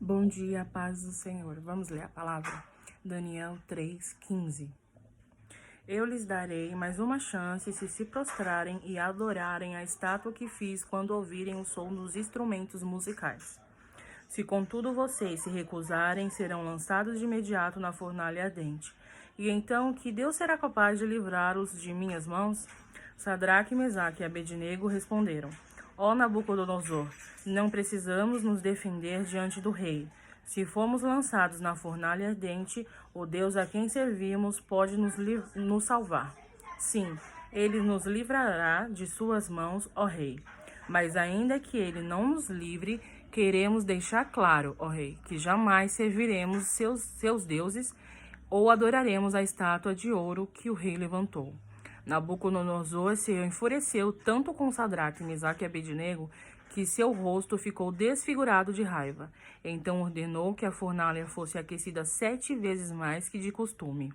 Bom dia, paz do Senhor. Vamos ler a palavra. Daniel 3:15. Eu lhes darei mais uma chance se prostrarem e adorarem a estátua que fiz quando ouvirem o som dos instrumentos musicais. Se contudo vocês se recusarem, serão lançados de imediato na fornalha ardente. E então, que Deus será capaz de livrá-los de minhas mãos? Sadraque, Mesaque e Abednego responderam: Ó Nabucodonosor, não precisamos nos defender diante do rei. Se formos lançados na fornalha ardente, o Deus a quem servimos pode nos salvar. Sim, ele nos livrará de suas mãos, ó rei. Mas ainda que ele não nos livre, queremos deixar claro, ó rei, que jamais serviremos seus deuses ou adoraremos a estátua de ouro que o rei levantou. Nabucodonosor se enfureceu tanto com Sadraque, Mesaque e Abednego que seu rosto ficou desfigurado de raiva. Então ordenou que a fornalha fosse aquecida 7 vezes mais que de costume.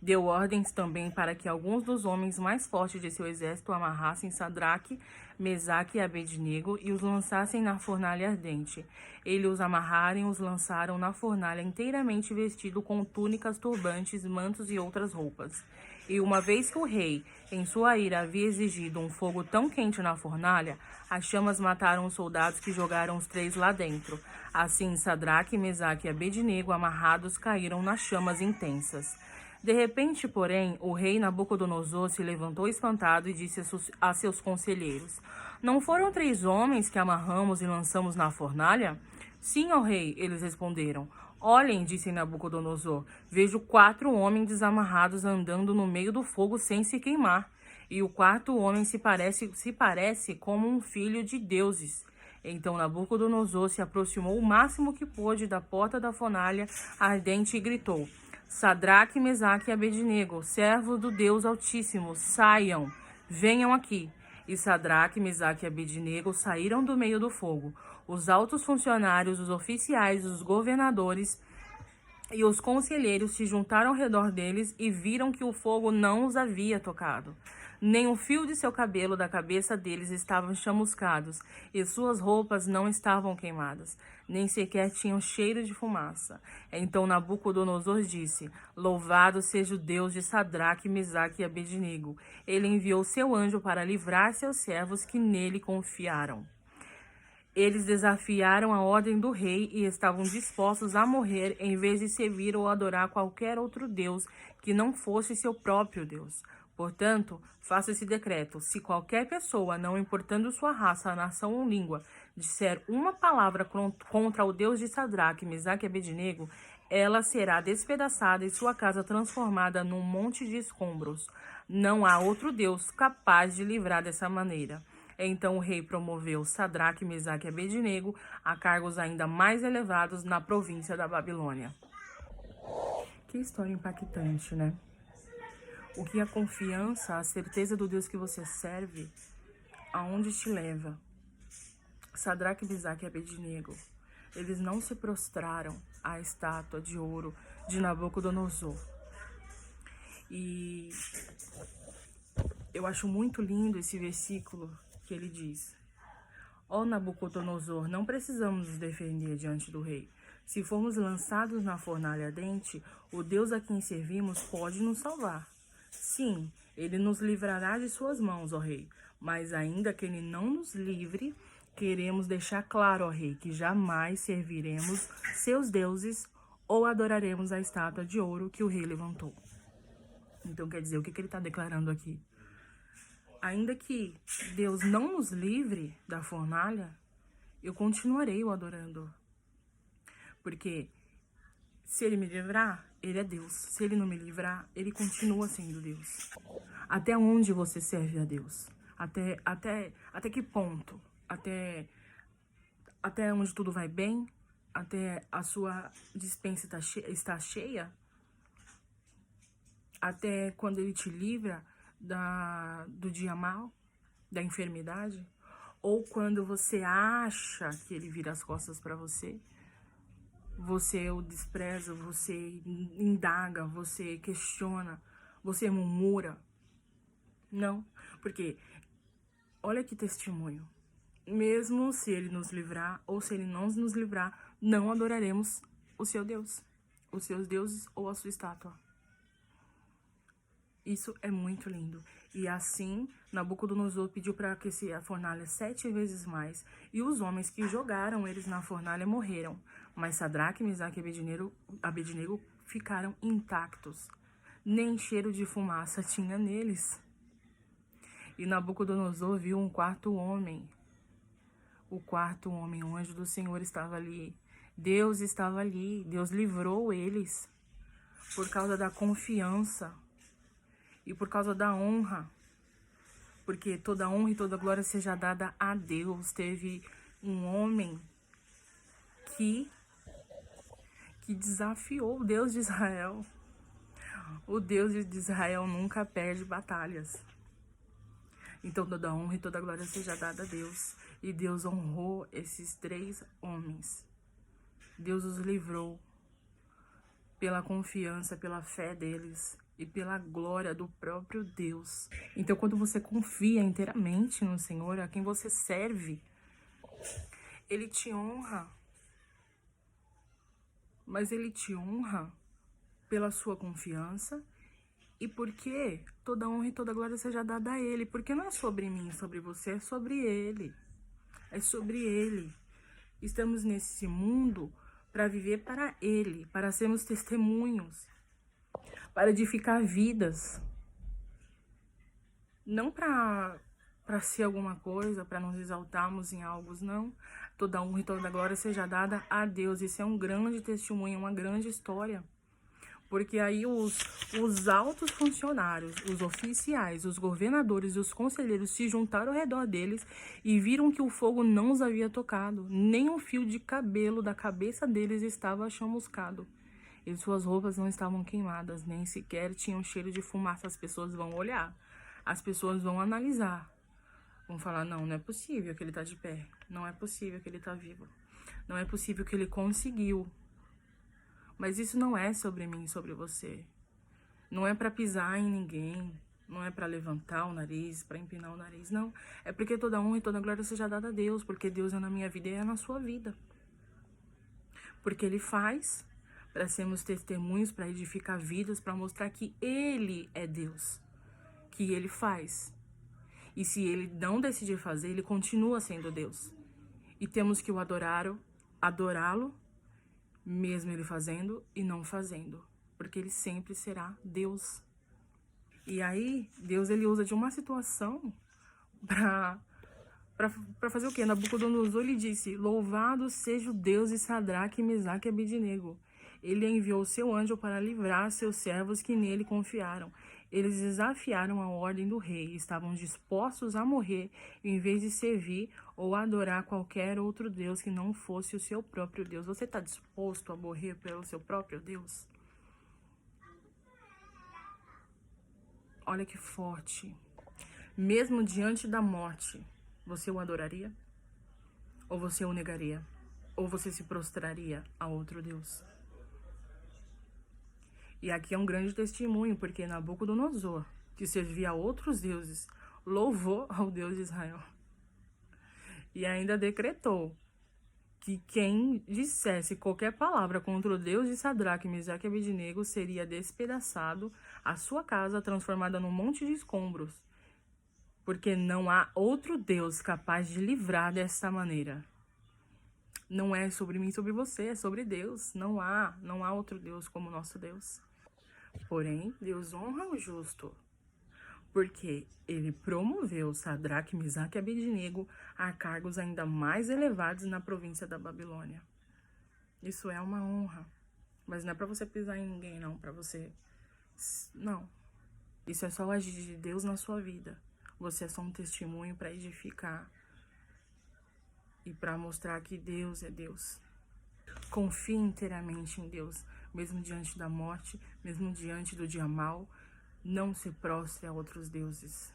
Deu ordens também para que alguns dos homens mais fortes de seu exército amarrassem Sadraque, Mesaque e Abednego e os lançassem na fornalha ardente. Eles os amarraram e os lançaram na fornalha inteiramente vestido com túnicas, turbantes, mantos e outras roupas. E uma vez que o rei, em sua ira, havia exigido um fogo tão quente na fornalha, as chamas mataram os soldados que jogaram os 3 lá dentro. Assim, Sadraque, Mesaque e Abednego, amarrados, caíram nas chamas intensas. De repente, porém, o rei Nabucodonosor se levantou espantado e disse a seus conselheiros: Não foram 3 homens que amarramos e lançamos na fornalha? Sim, ó rei, eles responderam. Olhem, disse Nabucodonosor, vejo 4 homens desamarrados andando no meio do fogo sem se queimar. E o 4º homem se parece como um filho de deuses. Então Nabucodonosor se aproximou o máximo que pôde da porta da fornalha ardente e gritou: Sadraque, Mesaque e Abednego, servos do Deus Altíssimo, saiam, venham aqui. E Sadraque, Mesaque e Abednego saíram do meio do fogo. Os altos funcionários, os oficiais, os governadores e os conselheiros se juntaram ao redor deles e viram que o fogo não os havia tocado. Nem o fio de seu cabelo da cabeça deles estavam chamuscados, e suas roupas não estavam queimadas, nem sequer tinham cheiro de fumaça. Então Nabucodonosor disse: Louvado seja o Deus de Sadraque, Mesaque e Abednego. Ele enviou seu anjo para livrar seus servos que nele confiaram. Eles desafiaram a ordem do rei e estavam dispostos a morrer em vez de servir ou adorar qualquer outro deus que não fosse seu próprio Deus. Portanto, faça esse decreto: se qualquer pessoa, não importando sua raça, nação ou língua, disser uma palavra contra o Deus de Sadraque, Mesaque e Abednego, ela será despedaçada e sua casa transformada num monte de escombros. Não há outro Deus capaz de livrar dessa maneira. Então o rei promoveu Sadraque, Mesaque e Abednego a cargos ainda mais elevados na província da Babilônia. Que história impactante, né? O que a confiança, a certeza do Deus que você serve, aonde te leva? Sadraque, Mesaque e Abednego, eles não se prostraram à estátua de ouro de Nabucodonosor. E eu acho muito lindo esse versículo que ele diz: Ó Nabucodonosor, não precisamos nos defender diante do rei. Se formos lançados na fornalha ardente, o Deus a quem servimos pode nos salvar. Sim, ele nos livrará de suas mãos, ó rei. Mas ainda que ele não nos livre, queremos deixar claro, ó rei, que jamais serviremos seus deuses ou adoraremos a estátua de ouro que o rei levantou. Então quer dizer, o que ele está declarando aqui? Ainda que Deus não nos livre da fornalha, eu continuarei o adorando. Porque se ele me livrar, ele é Deus. Se ele não me livrar, ele continua sendo Deus. Até onde você serve a Deus? Até que ponto? Até onde tudo vai bem? Até a sua despensa está cheia? Até quando ele te livra do dia mal, da enfermidade, ou quando você acha que ele vira as costas para você, você o despreza, você indaga, você questiona, você murmura. Não, porque olha que testemunho. mesmo se ele nos livrar ou se ele não nos livrar, não adoraremos o seu Deus, os seus deuses ou a sua estátua. Isso é muito lindo. E assim, Nabucodonosor pediu para aquecer a fornalha 7 vezes mais, e os homens que jogaram eles na fornalha morreram. Mas Sadraque, Mesaque e Abednego ficaram intactos. Nem cheiro de fumaça tinha neles. E Nabucodonosor viu um quarto homem. O quarto homem, o anjo do Senhor, estava ali. Deus estava ali. Deus livrou eles por causa da confiança e por causa da honra. Porque toda honra e toda glória seja dada a Deus. Teve um homem que desafiou o Deus de Israel. O Deus de Israel nunca perde batalhas. Então toda honra e toda glória seja dada a Deus. E Deus honrou esses 3 homens. Deus os livrou pela confiança, pela fé deles e pela glória do próprio Deus. Então, quando você confia inteiramente no Senhor, a quem você serve, Ele te honra. Mas Ele te honra pela sua confiança e porque toda honra e toda glória seja dada a Ele. Porque não é sobre mim, sobre você, é sobre Ele. É sobre Ele. Estamos nesse mundo para viver para Ele, para sermos testemunhos, para edificar vidas. Não para ser alguma coisa, para nos exaltarmos em algo, não. Toda honra e toda glória seja dada a Deus. Isso é um grande testemunho, uma grande história. Porque aí os altos funcionários, os oficiais, os governadores e os conselheiros se juntaram ao redor deles e viram que o fogo não os havia tocado, nem um fio de cabelo da cabeça deles estava chamuscado. E suas roupas não estavam queimadas, nem sequer tinham cheiro de fumaça. As pessoas vão olhar, as pessoas vão analisar. Vão falar, não é possível que ele está de pé, não é possível que ele está vivo, não é possível que ele conseguiu. Mas isso não é sobre mim, sobre você. Não é para pisar em ninguém, não é para levantar o nariz, para empinar o nariz, não. É porque toda honra e toda glória seja dada a Deus, porque Deus é na minha vida e é na sua vida. Porque Ele faz para sermos testemunhos, para edificar vidas, para mostrar que Ele é Deus, que Ele faz. E se Ele não decidir fazer, Ele continua sendo Deus. E temos que o adorá-lo, mesmo Ele fazendo e não fazendo, porque Ele sempre será Deus. E aí, Deus, Ele usa de uma situação para fazer o quê? Nabucodonosor, ele disse, louvado seja o Deus de Sadraque, Mesaque e Abednego. Ele enviou seu anjo para livrar seus servos que nele confiaram. Eles desafiaram a ordem do rei, estavam dispostos a morrer em vez de servir ou adorar qualquer outro Deus que não fosse o seu próprio Deus. Você está disposto a morrer pelo seu próprio Deus? Olha que forte. Mesmo diante da morte, você o adoraria? Ou você o negaria? Ou você se prostraria a outro Deus? E aqui é um grande testemunho, porque Nabucodonosor, que servia a outros deuses, louvou ao Deus de Israel. E ainda decretou que quem dissesse qualquer palavra contra o Deus de Sadraque, Mesaque e Abednego seria despedaçado, a sua casa transformada num monte de escombros. Porque não há outro Deus capaz de livrar dessa maneira. Não é sobre mim, sobre você, é sobre Deus. Não há outro Deus como o nosso Deus. Porém, Deus honra o justo, porque Ele promoveu Sadraque, Mesaque e Abednego a cargos ainda mais elevados na província da Babilônia. Isso é uma honra, mas não é para você pisar em ninguém, não, para você... Não, isso é só o agir de Deus na sua vida. Você é só um testemunho para edificar e para mostrar que Deus é Deus. Confie inteiramente em Deus, mesmo diante da morte, mesmo diante do dia mau. Não se prostre a outros deuses.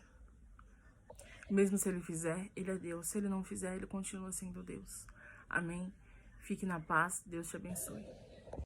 Mesmo se Ele fizer, Ele é Deus. Se Ele não fizer, Ele continua sendo Deus. Amém? Fique na paz. Deus te abençoe.